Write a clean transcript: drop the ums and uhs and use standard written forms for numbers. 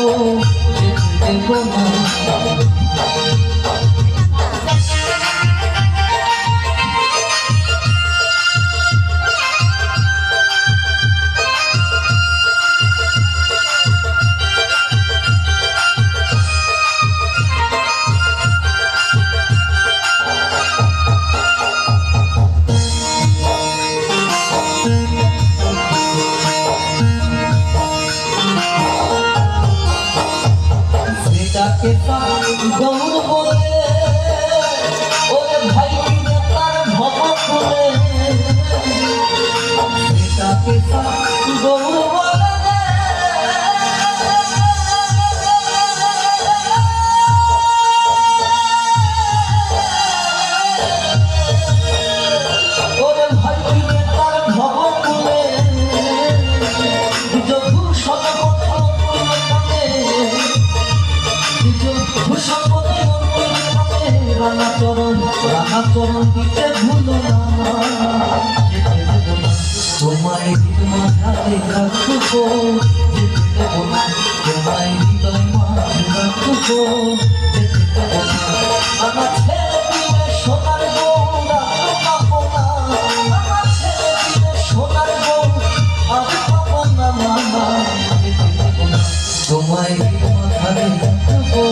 যেতে দেব না। গৌর বলে ওরে ভাই তার ভব খুলে এটাকে গৌর বলে ওরে ভাই তার ভব খুলে যদু সদপথ রাঙাচরণ দিতে ভুলো না। তোমায় মাঝাতে রাখবো, যেতে দেব না। তোমায় হৃদয় মাঝে রাখবো, যেতে দেব না। আমার ছেলে দিলে সোনার বউ আর পাবো না। আমার ছেলে দিলে সোনার বউ আর পাবো না। যেতে দেব না। তোমায় মাঝাতে রাখবো।